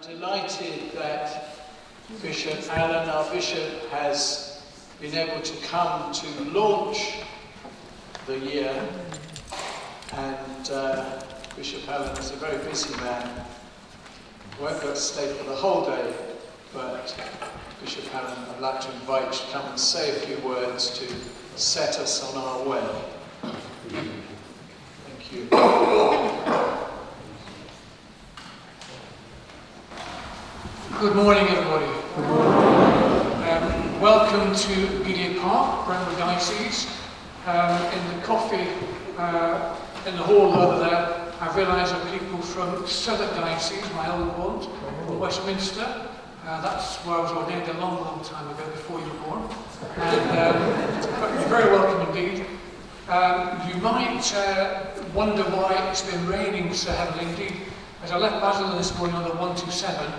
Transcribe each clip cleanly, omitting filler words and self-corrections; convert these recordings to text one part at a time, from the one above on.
delighted that Bishop Alan, our bishop, has been able to come to launch the year, and Bishop Alan is a very busy man. Won't go to stay for the whole day, but Bishop Alan, I'd like to invite you to come and say a few words to set us on our way. Thank you. Good morning, everybody. Good morning. Welcome to Gideon Park, Brentwood Diocese. In the coffee in the hall over there, I realise there are people from Southern Diocese, my old ones, from Westminster. That's where I was ordained a long, long time ago, before you were born. But you're very welcome indeed. You might wonder why it's been raining so heavily. Indeed, as I left Basildon this morning on the 127,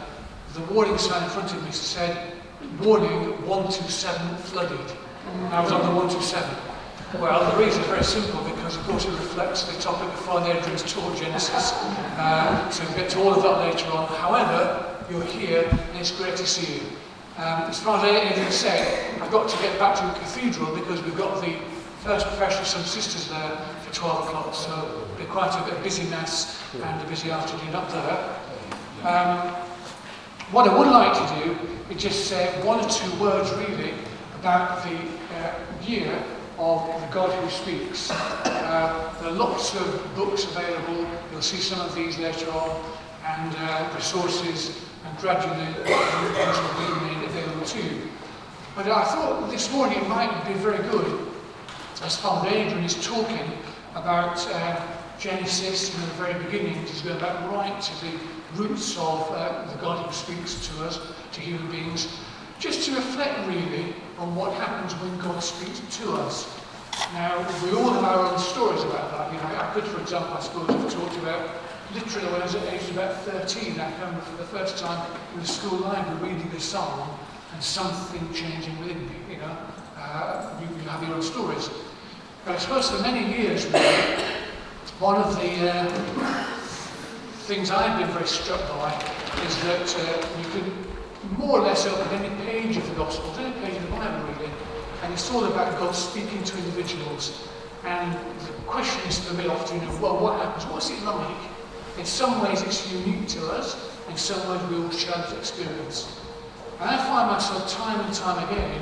the warning sign in front of me said, warning, 127 flooded. And I was on the 127. Well, the reason is very simple, because of course it reflects the topic of Father Adrian's tour, Genesis. So we'll get to all of that later on. However, you're here and it's great to see you. As far as Adrian said, I've got to get back to the cathedral because we've got the first professional some sisters there for 12 o'clock. So it'll be quite a bit of busy mass and a busy afternoon up there. What I would like to do is just say one or two words really about the year of the God Who Speaks. There are lots of books available. You'll see some of these later on, and resources, and gradually things will be made available to you. But I thought this morning it might be very good, as Father Adrian is talking about Genesis in the very beginning, he's going back right to the roots of the God who speaks to us, to human beings, just to reflect really on what happens when God speaks to us. Now, we all have our own stories about that. You know, I could, for example, I suppose, have talked about literally when I was aged about 13, I remember for the first time in the school library reading a psalm and something changing within me, you know. You have your own stories. But I suppose for many years, really, one of the things I've been very struck by is that you can more or less open any page of the Gospels, any page of the Bible really, and it's all about God speaking to individuals. And the question is for me often, you know, well, what happens? What's it like? In some ways it's unique to us, in some ways we all share this experience. And I find myself time and time again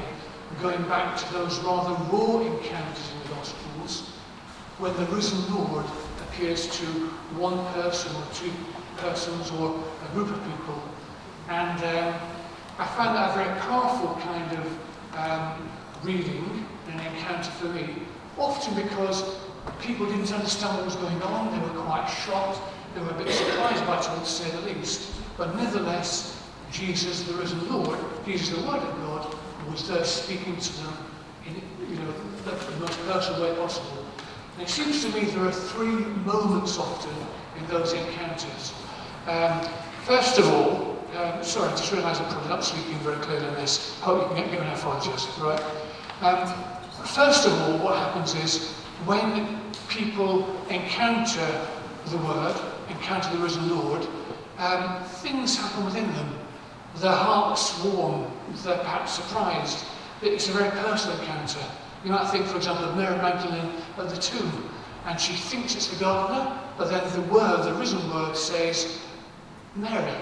going back to those rather raw encounters in the Gospels when the risen Lord appears to one person or two persons or a group of people. And I found that a very powerful kind of reading and encounter for me, often because people didn't understand what was going on, they were quite shocked, they were a bit surprised by it, to say the least. But nevertheless, Jesus, the risen Lord, Jesus, the Word of God, was there speaking to them in the most personal way possible. And it seems to me there are three moments often in those encounters. First of all, sorry, I just realised I'm probably not speaking very clearly on this. Hope you can get me an apologies, right? First of all, what happens is when people encounter the Word, encounter the risen Lord, things happen within them. Their hearts warm, they're perhaps surprised. It's a very personal encounter. You might think, for example, of Mary Magdalene at the tomb, and she thinks it's the gardener, but then the Word, the risen Word, says, Mary.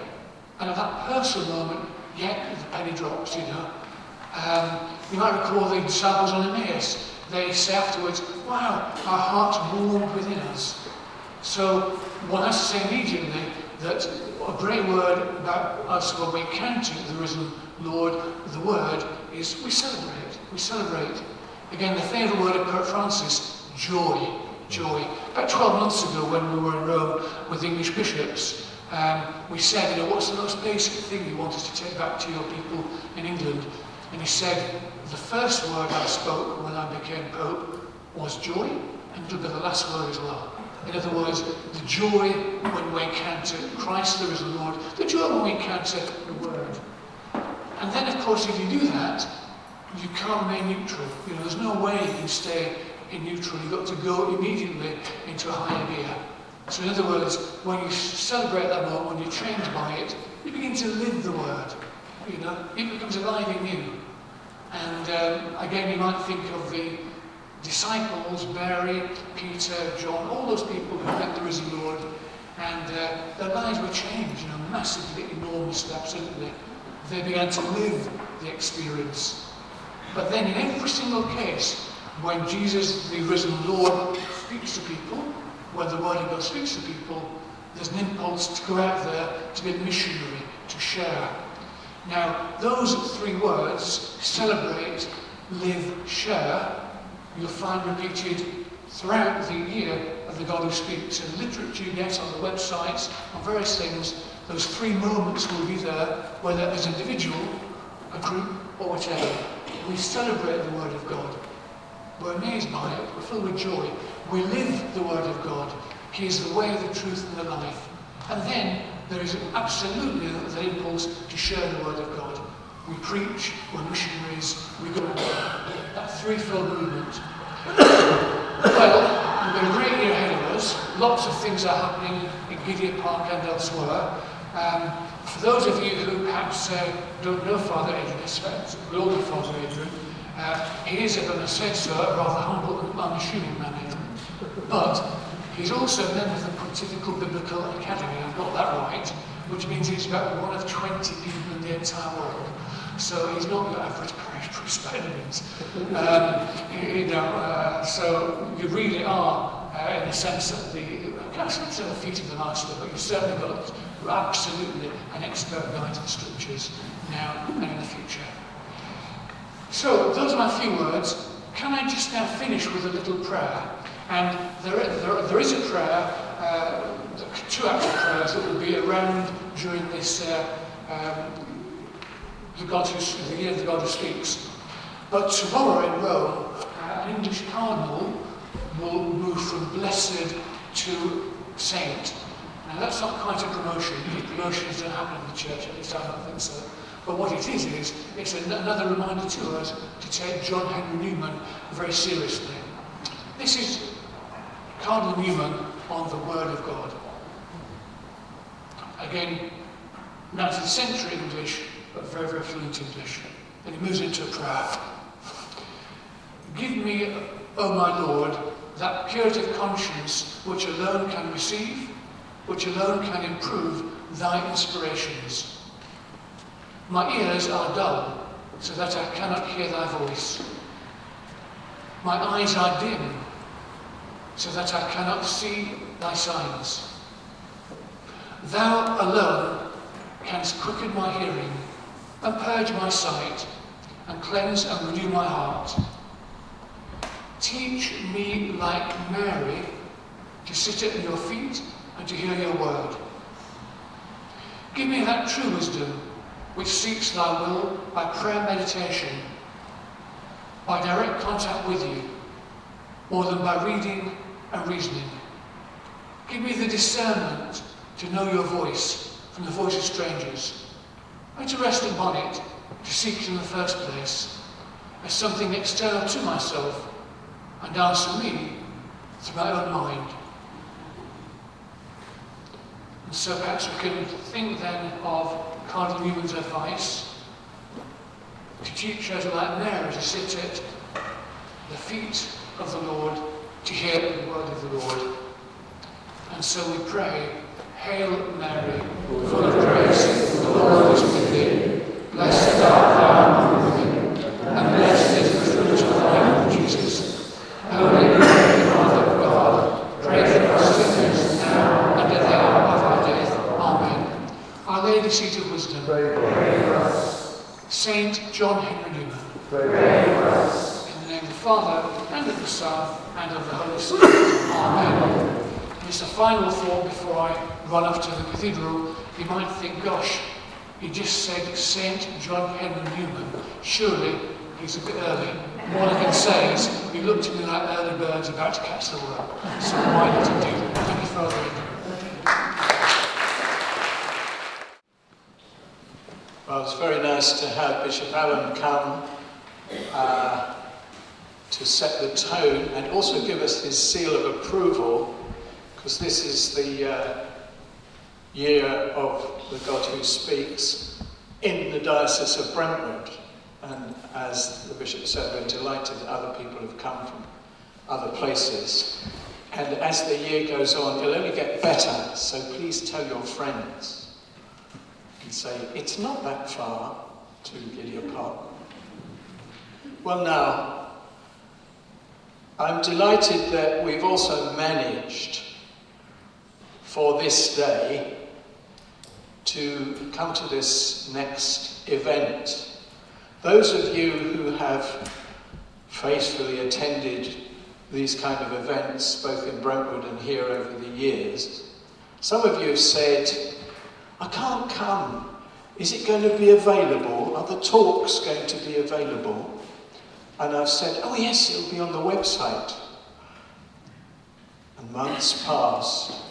And at that personal moment, yet the penny drops, you know. You might recall the disciples on Emmaus. They say afterwards, wow, our hearts warmed within us. So one has to say immediately that a great word about us when we encounter the risen Lord, the Word, is we celebrate. We celebrate. Again, the favourite word of Pope Francis, joy. Joy. About 12 months ago when we were in Rome with the English bishops, we said, you know, what's the most basic thing you want us to take back to your people in England? And he said, the first word I spoke when I became Pope was joy, and it'll be the last word as well. In other words, the joy when we encounter Christ, the risen Lord, the joy when we encounter the Word. And then, of course, if you do that, you can't remain neutral. You know, there's no way you can stay in neutral. You've got to go immediately into a higher gear. So in other words, when you celebrate that moment, when you're changed by it, you begin to live the word. You know, it becomes alive in you. And again, you might think of the disciples, Mary, Peter, John, all those people who met the risen Lord, and their lives were changed, you know, massively, enormously, absolutely. They began to live the experience. But then in every single case, when Jesus, the risen Lord, speaks to people, when the Word of God speaks to people, there's an impulse to go out there, to be a missionary, to share. Now, those three words, celebrate, live, share, you'll find repeated throughout the year of the God Who Speaks. In the literature you get on the websites, on various things, those three moments will be there, whether as an individual, a group, or whatever. We celebrate the Word of God. We're amazed by it. We're filled with joy. We live the Word of God. He is the way, the truth, and the life. And then there is absolutely the impulse to share the Word of God. We preach, we're missionaries, we go that threefold movement. Well, we've got a great year ahead of us. Lots of things are happening in Gideon Park and elsewhere. For those of you who perhaps don't know Father Adrian, we all know Father Adrian. He is, if I said so, a rather humble and unassuming man, but he's also a member of the Pontifical Biblical Academy, I've got that right, which means he's about one of 20 people in the entire world. So he's not your average parish priest by any means. So you really are, in a sense, at the feet of the Master, but you've certainly got absolutely an expert guide to the Scriptures now and in the future. So those are my few words. Can I just now finish with a little prayer? And there is a prayer, two actual prayers that will be around during this the year of the God Who Speaks. But tomorrow in Rome, an English cardinal will move from blessed to saint. Now that's not quite a promotion. Promotions don't happen in the church, at least I don't think so. But what it is it's another reminder to us to take John Henry Newman very seriously. This is Cardinal Newman on the Word of God. Again, 19th century English, but very, very fluent English. And he moves into a prayer. Give me, O my Lord, that purity of conscience which alone can receive, which alone can improve thy inspirations. My ears are dull, so that I cannot hear thy voice. My eyes are dim, so that I cannot see thy signs. Thou alone canst quicken my hearing, and purge my sight, and cleanse and renew my heart. Teach me, like Mary, to sit at your feet and to hear your word. Give me that true wisdom which seeks thy will by prayer meditation, by direct contact with you, more than by reading and reasoning. Give me the discernment to know your voice from the voice of strangers, and to rest upon it, to seek it in the first place, as something external to myself, and answer me through my own mind. And so perhaps we can think then of Cardinal Newman's advice to teach us, like Mary, to sit at the feet of the Lord, to hear the word of the Lord. And so we pray, Hail Mary, full of grace, the Lord is with thee. Blessed art thou among women, and blessed is the fruit of thy womb, Jesus. Holy Mary, Mother of God, pray for us sinners now and at the hour of our death. Amen. Our Lady, seat of wisdom, pray for us. Saint John Henry Newman, pray for us. In the name of the Father, and of the Son, and of the Holy Spirit. Amen. Just a final thought before I run off to the cathedral. You might think, gosh, he just said Saint John Henry Newman. Surely he's a bit early. All I can say is, he looked at me like early birds about to catch the worm. So why not indeed? Thank you, Father Adrian. Well, it's very nice to have Bishop Allen come to set the tone and also give us his seal of approval, because this is the year of the God Who Speaks in the Diocese of Brentwood. And as the Bishop said, we're delighted that other people have come from other places. And as the year goes on, it'll only get better, so please tell your friends and say, it's not that far to Gideon Park. Well now, I'm delighted that we've also managed for this day to come to this next event. Those of you who have faithfully attended these kind of events, both in Brentwood and here over the years, some of you have said, I can't come. Is it going to be available? Are the talks going to be available? And I've said, oh yes, it'll be on the website. And months passed,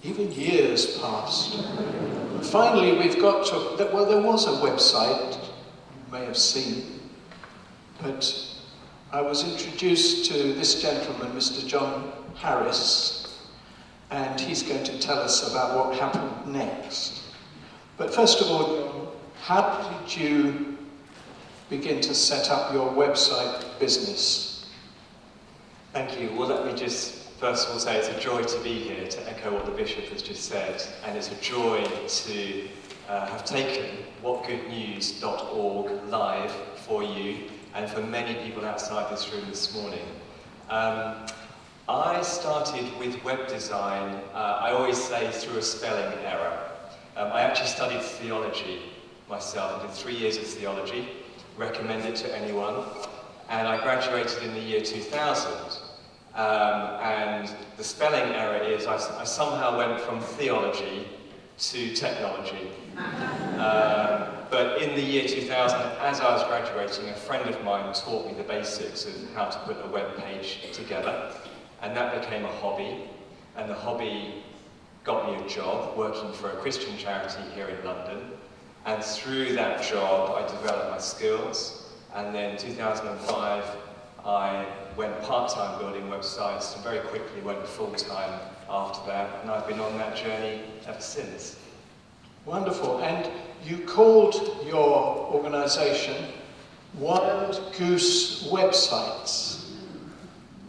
even years passed. And finally we've got to, well, there was a website, you may have seen, but I was introduced to this gentleman, Mr. John Harris, and he's going to tell us about what happened next. But first of all, John, how did you begin to set up your website business? Thank you. Well, let me just first of all say it's a joy to be here, to echo what the Bishop has just said, and it's a joy to have taken whatgoodnews.org live for you and for many people outside this room this morning. I started with web design, I always say through a spelling error. I actually studied theology myself. I did 3 years of theology, recommend it to anyone, and I graduated in the year 2000. And the spelling error is I somehow went from theology to technology. But in the year 2000, as I was graduating, a friend of mine taught me the basics of how to put a web page together, and that became a hobby, and the hobby got me a job working for a Christian charity here in London, and through that job I developed my skills, and then in 2005 I went part-time building websites and very quickly went full-time after that, and I've been on that journey ever since. Wonderful. And you called your organisation Wild Goose Websites,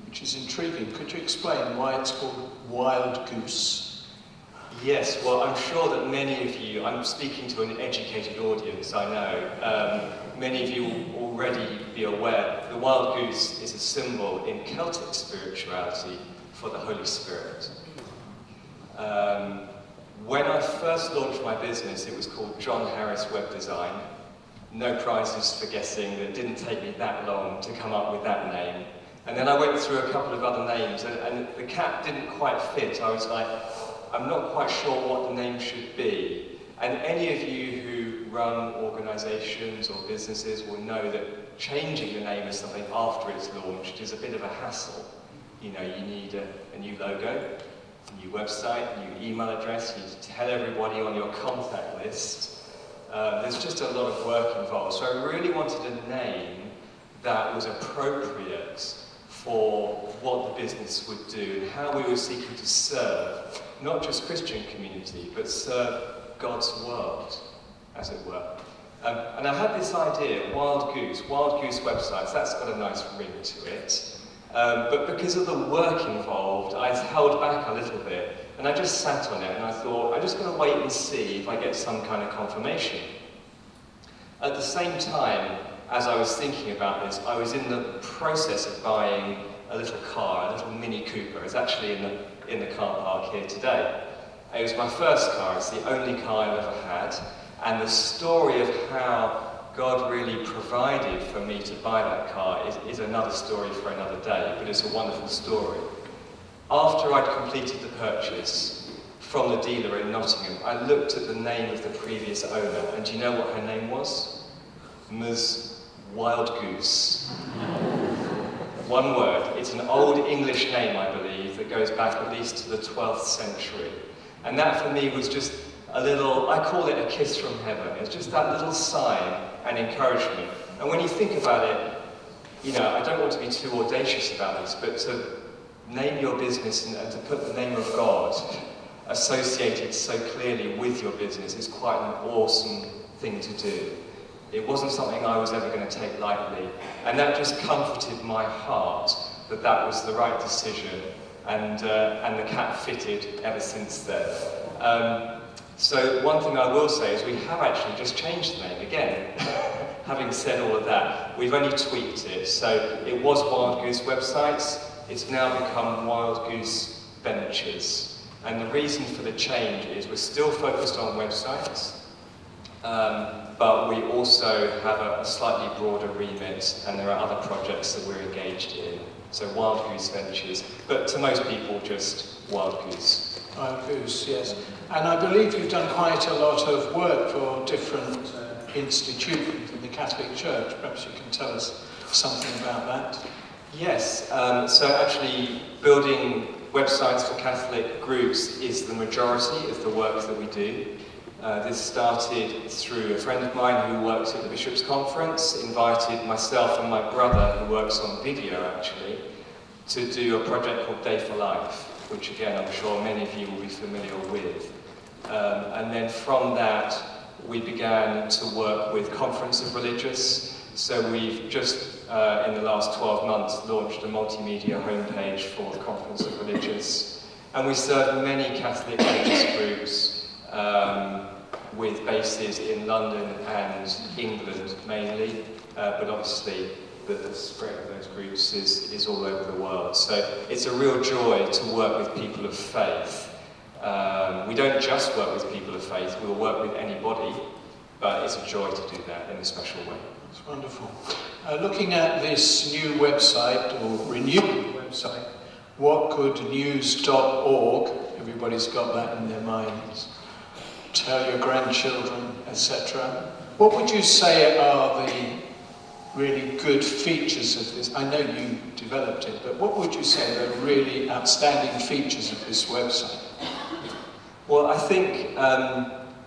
which is intriguing. Could you explain why it's called Wild Goose? Yes, well, I'm sure that many of you, I'm speaking to an educated audience, I know, many of you will already be aware the wild goose is a symbol in Celtic spirituality for the Holy Spirit. When I first launched my business, it was called John Harris Web Design. No prizes for guessing, it didn't take me that long to come up with that name. And then I went through a couple of other names, and the cap didn't quite fit. I was like, I'm not quite sure what the name should be. And any of you who run organisations or businesses will know that changing the name of something after it's launched is a bit of a hassle. You know, you need a new logo, a new website, a new email address, you need to tell everybody on your contact list. There's just a lot of work involved. So I really wanted a name that was appropriate for what the business would do and how we were seeking to serve not just Christian community, but serve God's world, as it were. And I had this idea, Wild Goose websites, that's got a nice ring to it. But because of the work involved, I held back a little bit, and I just sat on it, and I thought, I'm just going to wait and see if I get some kind of confirmation. At the same time, as I was thinking about this, I was in the process of buying a little car, a little Mini Cooper. It's actually in the car park here today. It was my first car, it's the only car I've ever had, and the story of how God really provided for me to buy that car is another story for another day, but it's a wonderful story. After I'd completed the purchase from the dealer in Nottingham, I looked at the name of the previous owner, and do you know what her name was? Ms. Wild Goose. One word. It's an old English name, I believe, that goes back at least to the 12th century. And that for me was just a little, I call it a kiss from heaven. It's just that little sign and encouragement. And when you think about it, you know, I don't want to be too audacious about this, but to name your business and to put the name of God associated so clearly with your business is quite an awesome thing to do. It wasn't something I was ever going to take lightly, and that just comforted my heart that that was the right decision, and the cap fitted ever since then. So one thing I will say is we have actually just changed the name again. Having said all of that, we've only tweaked it. So it was Wild Goose Websites, it's now become Wild Goose Ventures. And the reason for the change is we're still focused on websites, but we also have a slightly broader remit, and there are other projects that we're engaged in. So Wild Goose Ventures, but to most people just Wild Goose. Wild Goose, yes. And I believe you've done quite a lot of work for different institutions in the Catholic Church. Perhaps you can tell us something about that. Yes, so actually building websites for Catholic groups is the majority of the work that we do. This started through a friend of mine who works at the Bishops' Conference, invited myself and my brother, who works on video actually, to do a project called Day for Life, which again I'm sure many of you will be familiar with. And then from that we began to work with Conference of Religious. So we've just in the last 12 months launched a multimedia homepage for the Conference of Religious. And we serve many Catholic religious groups with bases in London and England mainly, but obviously the spread of those groups is all over the world. So it's a real joy to work with people of faith. We don't just work with people of faith, we'll work with anybody, but it's a joy to do that in a special way. That's wonderful. Looking at this new website, or renewed website, whatgoodnews.org, everybody's got that in their minds, tell your grandchildren, etc. What would you say are the really good features of this? I know you developed it, but what would you say are the really outstanding features of this website? Well, I think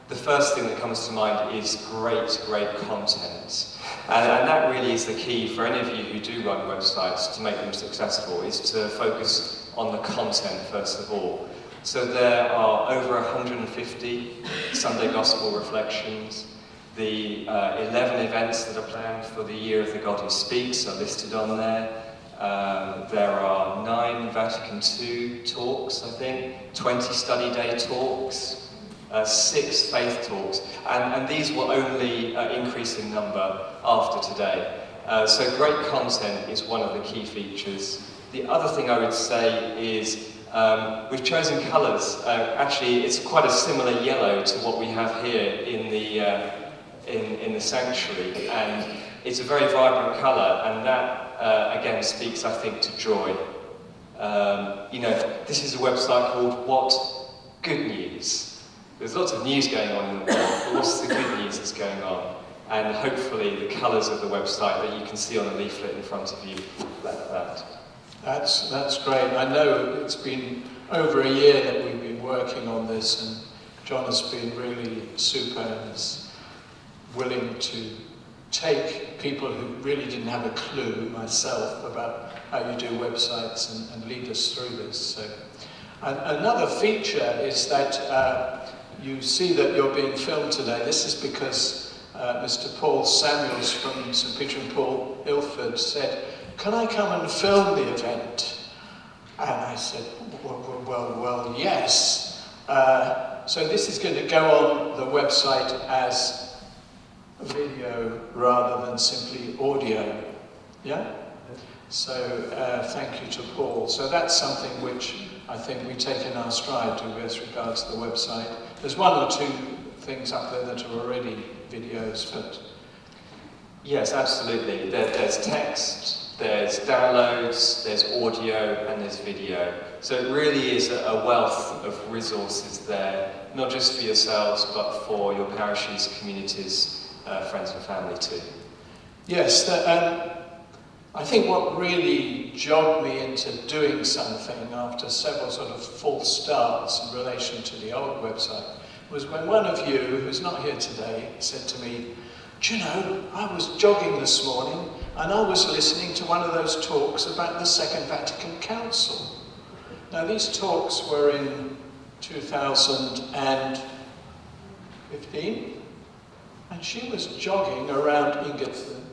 the first thing that comes to mind is great content. And that really is the key for any of you who do run websites to make them successful, is to focus on the content first of all. So there are over 150 Sunday Gospel reflections. The 11 events that are planned for the Year of the God Who Speaks are listed on there. There are 9 Vatican II talks, I think, 20 study day talks, 6 faith talks, and these will only increase in number after today. So great content is one of the key features. The other thing I would say is we've chosen colours. Actually, it's quite a similar yellow to what we have here in the sanctuary, and it's a very vibrant colour, and that again speaks, I think, to joy. You know, this is a website called What Good News. There's lots of news going on in the world, but what's the good news that's going on? And hopefully the colours of the website that you can see on the leaflet in front of you reflect that. That's great. I know it's been over a year that we've been working on this, and John has been really super and is willing to take people who really didn't have a clue, myself, about how you do websites and lead us through this. So, and another feature is that you see that you're being filmed today. This is because Mr. Paul Samuels from St. Peter and Paul, Ilford, said, "Can I come and film the event?" And I said, well, yes. So this is going to go on the website as a video rather than simply audio. Yeah? So thank you to Paul. So that's something which I think we take in our stride with regards to the website. There's 1 or 2 things up there that are already videos, but... Yes, absolutely. There's text, there's downloads, there's audio, and there's video. So it really is a wealth of resources there, not just for yourselves, but for your parishes, communities, friends and family too. Yes, I think what really jogged me into doing something after several sort of false starts in relation to the old website was when one of you, who's not here today, said to me, "Do you know, I was jogging this morning and I was listening to one of those talks about the Second Vatican Council." Now these talks were in 2015, and she was jogging around Ingerton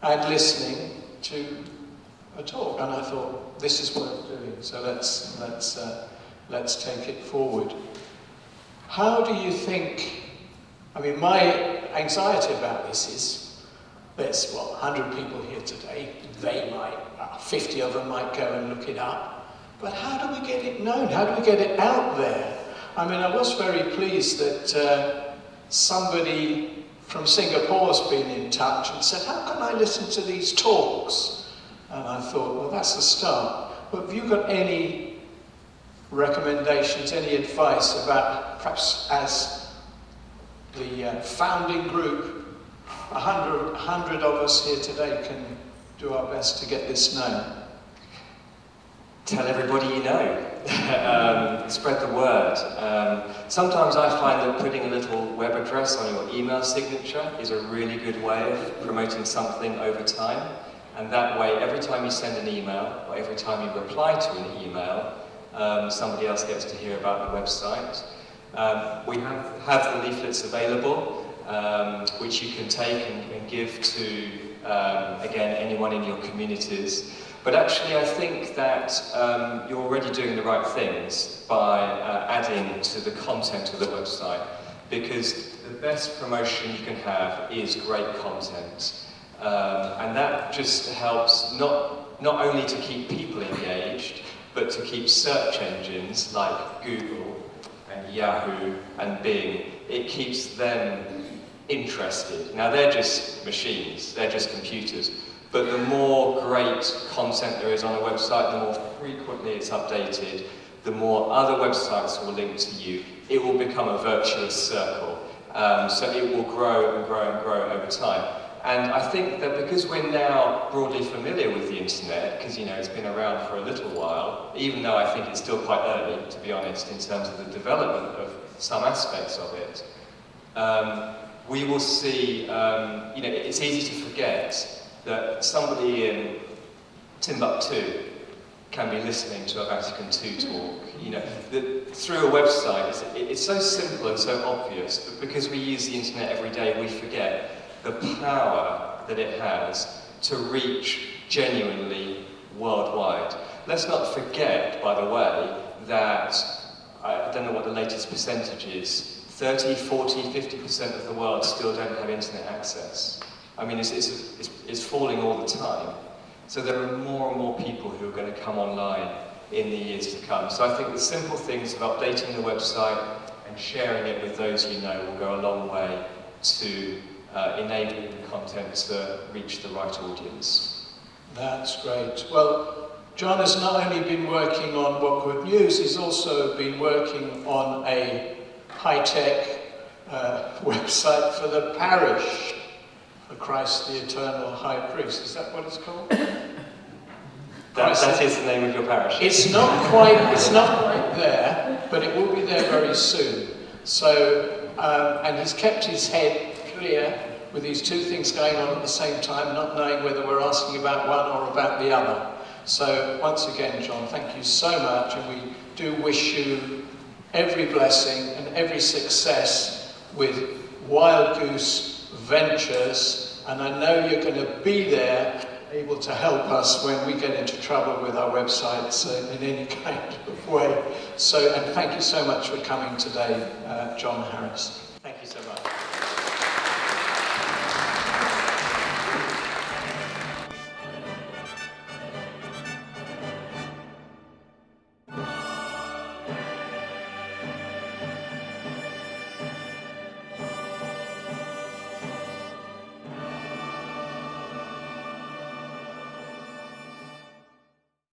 and listening to a talk, and I thought, this is worth doing, so let's take it forward. How do you think, I mean, my anxiety about this is, there's, 100 people here today, 50 of them might go and look it up, but how do we get it known? How do we get it out there? I mean, I was very pleased that somebody from Singapore's been in touch and said, how can I listen to these talks? And I thought, well, that's the start. But have you got any recommendations, any advice about, perhaps as the founding group, 100 of us here today can do our best to get this known? Tell everybody you know. Spread the word. Sometimes I find that putting a little web address on your email signature is a really good way of promoting something over time. And that way, every time you send an email, or every time you reply to an email, somebody else gets to hear about the website. We have the leaflets available, which you can take and give to, again, anyone in your communities. But actually, I think that you're already doing the right things by adding to the content of the website, because the best promotion you can have is great content. And that just helps not only to keep people engaged, but to keep search engines like Google and Yahoo and Bing, it keeps them interested. Now, they're just machines, they're just computers, but the more great content there is on a website, the more frequently it's updated, the more other websites will link to you. It will become a virtuous circle. So it will grow and grow and grow over time. And I think that because we're now broadly familiar with the internet, because it's been around for a little while, even though I think it's still quite early, to be honest, in terms of the development of some aspects of it, we will see, it's easy to forget that somebody in Timbuktu can be listening to a Vatican II talk. Through a website, it's so simple and so obvious, but because we use the internet every day, we forget the power that it has to reach genuinely worldwide. Let's not forget, by the way, that, I don't know what the latest percentage is, 30, 40, 50% of the world still don't have internet access. I mean, it's falling all the time. So there are more and more people who are going to come online in the years to come. So I think the simple things of updating the website and sharing it with those you know will go a long way to enabling the content to reach the right audience. That's great. Well, John has not only been working on What Good News, he's also been working on a high-tech website for the parish, for Christ the Eternal High Priest. Is that what it's called? That is the name of your parish. It's not quite there, but it will be there very soon. So, and he's kept his head clear with these two things going on at the same time, not knowing whether we're asking about one or about the other. So once again, John, thank you so much, and we do wish you every blessing and every success with Wild Goose Ventures, and I know you're going to be there, able to help us when we get into trouble with our websites in any kind of way. So, and thank you so much for coming today, John Harris. Thank you so much.